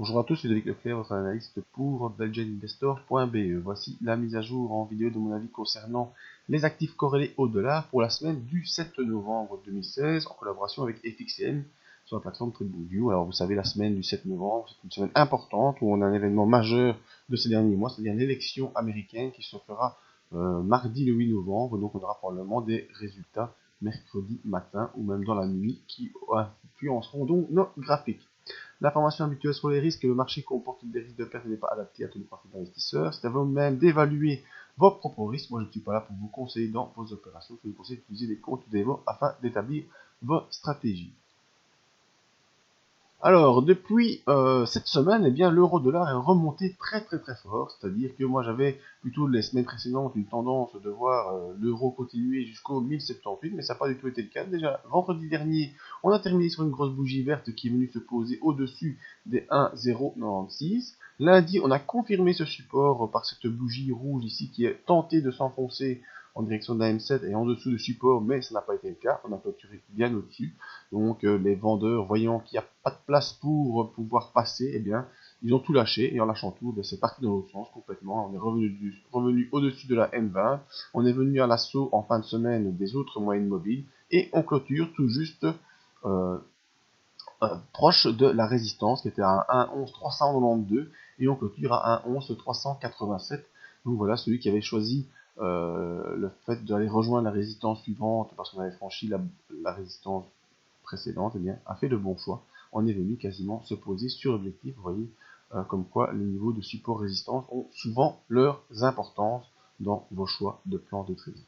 Bonjour à tous, c'est David Leclerc, votre analyste pour belgianinvestor.be. Voici la mise à jour en vidéo de mon avis concernant les actifs corrélés au dollar pour la semaine du 7 novembre 2016 en collaboration avec FXN sur la plateforme TradingView. Alors vous savez, la semaine du 7 novembre, c'est une semaine importante où on a un événement majeur de ces derniers mois, c'est-à-dire l'élection américaine qui se fera mardi le 8 novembre. Donc on aura probablement des résultats mercredi matin ou même dans la nuit qui influenceront donc nos graphiques. L'information habituelle sur les risques, le marché comporte des risques de perte et n'est pas adapté à tous les profils d'investisseurs. C'est à vous-même d'évaluer vos propres risques. Moi, je ne suis pas là pour vous conseiller dans vos opérations. Je vous conseille d'utiliser des comptes ou des mots afin d'établir vos stratégies. Alors, depuis cette semaine, eh bien, l'euro-dollar est remonté très fort. C'est-à-dire que moi, j'avais plutôt les semaines précédentes une tendance de voir l'euro continuer jusqu'au 1078, mais ça n'a pas du tout été le cas. Déjà, vendredi dernier, on a terminé sur une grosse bougie verte qui est venue se poser au-dessus des 1,096. Lundi, on a confirmé ce support par cette bougie rouge ici qui est tentée de s'enfoncer en direction de la M7 et en dessous du support, mais ça n'a pas été le cas. On a clôturé bien au-dessus. Donc les vendeurs, voyant qu'il n'y a pas de place pour pouvoir passer, eh bien, ils ont tout lâché, et en lâchant tout, c'est parti dans l'autre sens complètement. On est revenu au-dessus de la M20, on est venu à l'assaut en fin de semaine des autres moyennes mobiles, et on clôture tout juste euh, proche de la résistance, qui était à 1,11,392, et on clôture à 1,11,387. Donc voilà, celui qui avait choisi le fait d'aller rejoindre la résistance suivante, parce qu'on avait franchi la résistance précédente, eh bien, a fait le bon choix. On est venu quasiment se poser sur l'objectif. Vous voyez, comme quoi les niveaux de support-résistance ont souvent leurs importances dans vos choix de plan de trading.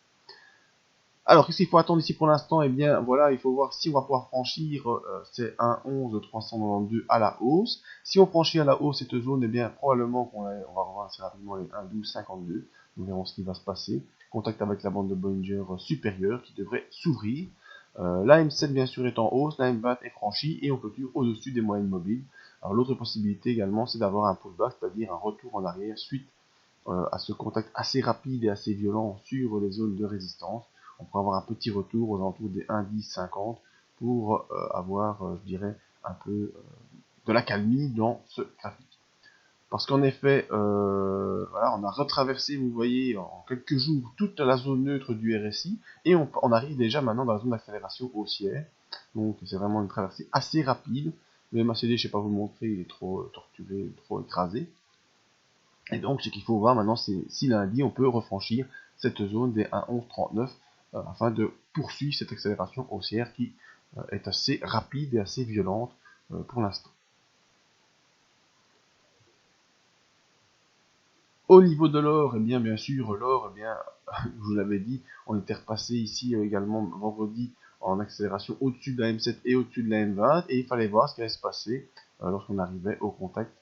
Alors, qu'est-ce qu'il faut attendre ici pour l'instant? Eh bien, voilà, il faut voir si on va pouvoir franchir ces 1,11,392 à la hausse. Si on franchit à la hausse cette zone, eh bien, probablement qu'on va revoir assez rapidement les 1,12,52. Nous verrons ce qui va se passer. Contact avec la bande de Bollinger supérieure qui devrait s'ouvrir. La M7 bien sûr est en hausse, la M20 est franchie et on clôture au-dessus des moyennes mobiles. Alors l'autre possibilité également, c'est d'avoir un pullback, c'est-à-dire un retour en arrière suite à ce contact assez rapide et assez violent sur les zones de résistance. On pourrait avoir un petit retour aux alentours des 1,1050 pour avoir, je dirais, un peu de la calmie dans ce graphique. Parce qu'en effet, voilà, on a retraversé, vous voyez, en quelques jours, toute la zone neutre du RSI, et on arrive déjà maintenant dans la zone d'accélération haussière. Donc c'est vraiment une traversée assez rapide. Le MACD, je ne sais pas vous montrer, il est trop torturé, trop écrasé. Et donc ce qu'il faut voir maintenant, c'est si lundi on peut refranchir cette zone des 1,1139 afin de poursuivre cette accélération haussière qui est assez rapide et assez violente pour l'instant. Au niveau de l'or, eh bien sûr, l'or, eh bien, je vous l'avais dit, on était repassé ici également vendredi en accélération au-dessus de la M7 et au-dessus de la M20, et il fallait voir ce qui allait se passer lorsqu'on arrivait au contact,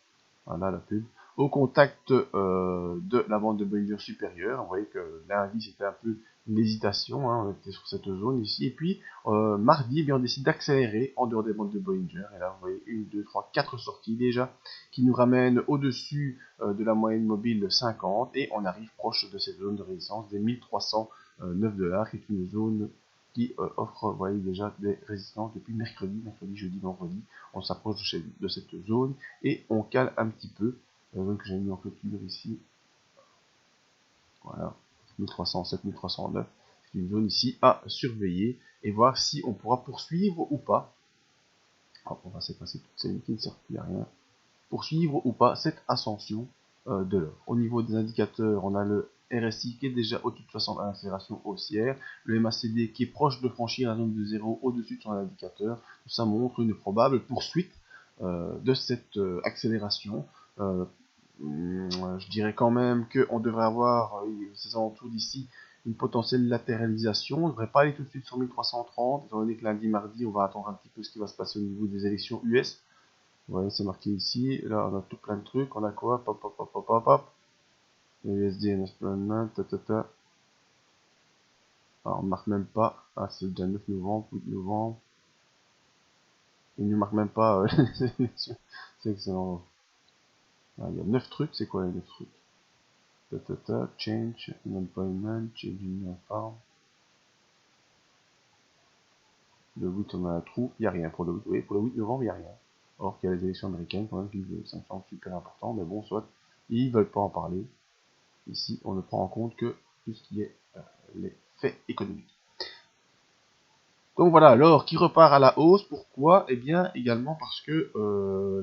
voilà la pub, au contact de la bande de Bollinger supérieure. Vous voyez que lundi c'était un peu une hésitation, hein, on était sur cette zone ici, et puis mardi, eh bien, on décide d'accélérer en dehors des bandes de Bollinger, et là vous voyez 1, 2, 3, 4 sorties déjà, qui nous ramènent au-dessus de la moyenne mobile de 50, et on arrive proche de cette zone de résistance des 1309 $, qui est une zone qui offre, vous voyez déjà, des résistances depuis mercredi, jeudi, vendredi. On s'approche de cette zone et on cale un petit peu. La zone que j'ai mis en clôture ici, voilà, 1307, 1309. C'est une zone ici à surveiller et voir si on pourra poursuivre ou pas. Alors, on va s'effacer toutes ces lignes qui ne servent plus à rien. Poursuivre ou pas cette ascension de l'or. Au niveau des indicateurs, on a le RSI qui est déjà au-dessus de 60 à l'accélération haussière, le MACD qui est proche de franchir la zone de 0 au-dessus de son indicateur. Tout ça montre une probable poursuite de cette accélération. Je dirais quand même qu'on devrait avoir, ces alentours d'ici, une potentielle latéralisation. On ne devrait pas aller tout de suite sur 1330, étant donné que lundi, mardi, on va attendre un petit peu ce qui va se passer au niveau des élections US. Vous voyez, c'est marqué ici. Là, on a tout plein de trucs. On a quoi? Pop, pop, pop, pop, pop, pop. USD, Investment, ta. Alors, on ne marque même pas. Ah, c'est déjà 9 novembre, 8 novembre. Il ne marque même pas les élections. C'est excellent. Ah, il y a 9 trucs. C'est quoi les 9 trucs? Change, Unemployment, Changing Farm. Le 8, on a un trou. Il n'y a rien pour le 8. Oui, pour le 8 novembre, il n'y a rien. Or qu'il y a les élections américaines quand même qui ça me semble super important, mais bon, soit ils veulent pas en parler. Ici, on ne prend en compte que tout ce qui est les faits économiques. Donc voilà, l'or qui repart à la hausse, pourquoi? Eh bien également parce que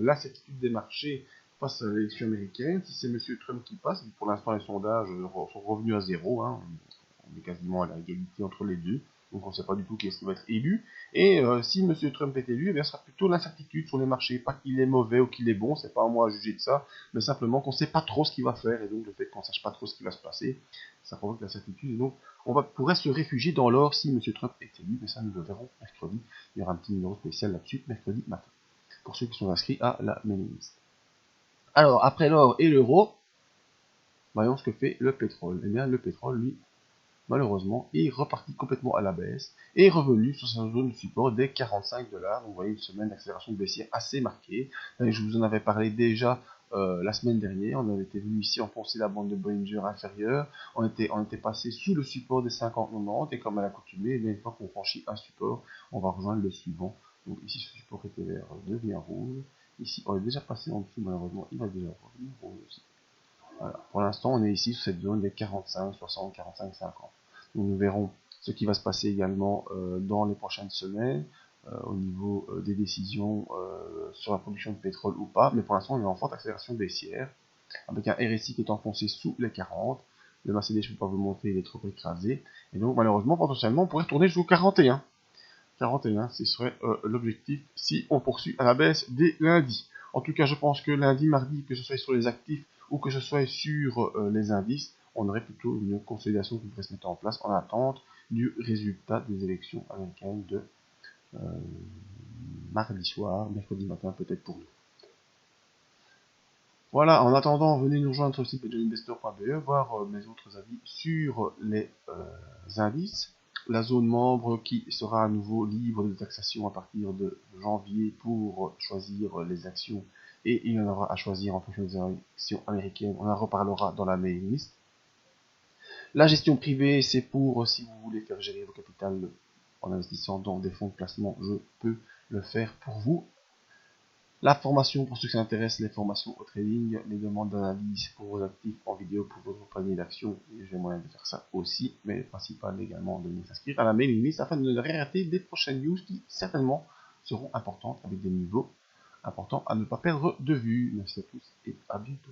l'incertitude des marchés face à l'élection américaine, si c'est M. Trump qui passe, pour l'instant les sondages sont revenus à zéro, hein, on est quasiment à l'égalité entre les deux, donc on ne sait pas du tout qui est-ce qui va être élu, et si M. Trump est élu, eh bien, ce sera plutôt l'incertitude sur les marchés, pas qu'il est mauvais ou qu'il est bon, c'est pas à moi à juger de ça, mais simplement qu'on ne sait pas trop ce qu'il va faire, et donc le fait qu'on ne sache pas trop ce qui va se passer, ça provoque l'incertitude, et donc pourrait se réfugier dans l'or si M. Trump est élu, mais ça nous le verrons mercredi. Il y aura un petit numéro spécial là-dessus, mercredi matin, pour ceux qui sont inscrits à la mailing list. Alors, après l'or et l'euro, voyons ce que fait le pétrole. Eh bien, le pétrole, lui, malheureusement, est reparti complètement à la baisse et est revenu sur sa zone de support des 45 $. Donc, vous voyez une semaine d'accélération baissière assez marquée. Je vous en avais parlé déjà la semaine dernière. On avait été venu ici enfoncer la bande de Bollinger inférieure. On était passé sous le support des 50-90 et comme à l'accoutumée, une fois qu'on franchit un support, on va rejoindre le suivant. Donc ici, ce support était vert, devient rouge. Ici, on est déjà passé en dessous, malheureusement, il va déjà revenir rouge aussi. Voilà. Pour l'instant, on est ici sur cette zone des 45, 60, 45, 50. Donc, nous verrons ce qui va se passer également dans les prochaines semaines au niveau des décisions sur la production de pétrole ou pas. Mais pour l'instant, on est en forte accélération baissière avec un RSI qui est enfoncé sous les 40. Le Mercedes, je ne peux pas vous montrer, il est trop écrasé. Et donc, malheureusement, potentiellement, on pourrait retourner jusqu'au 41. 41, ce serait l'objectif si on poursuit à la baisse dès lundi. En tout cas, je pense que lundi, mardi, que ce soit sur les actifs ou que ce soit sur les indices, on aurait plutôt une consolidation qui pourrait se mettre en place en attente du résultat des élections américaines de euh, mardi soir, mercredi matin peut-être pour nous. Voilà, en attendant, venez nous rejoindre sur le site joininvestor.be, voir mes autres avis sur les indices. La zone membre qui sera à nouveau libre de taxation à partir de janvier pour choisir les actions. Et il y en aura à choisir en fonction des actions américaines. On en reparlera dans la mailing list. La gestion privée, c'est pour si vous voulez faire gérer vos capitales en investissant dans des fonds de placement, je peux le faire pour vous. La formation, pour ceux qui s'intéressent, les formations au trading, les demandes d'analyse pour vos actifs en vidéo pour votre panier d'actions, j'ai moyen de faire ça aussi, mais le principal également de venir s'inscrire à la mailing list afin de ne rien rater des prochaines news qui certainement seront importantes avec des niveaux importants à ne pas perdre de vue. Merci à tous et à bientôt.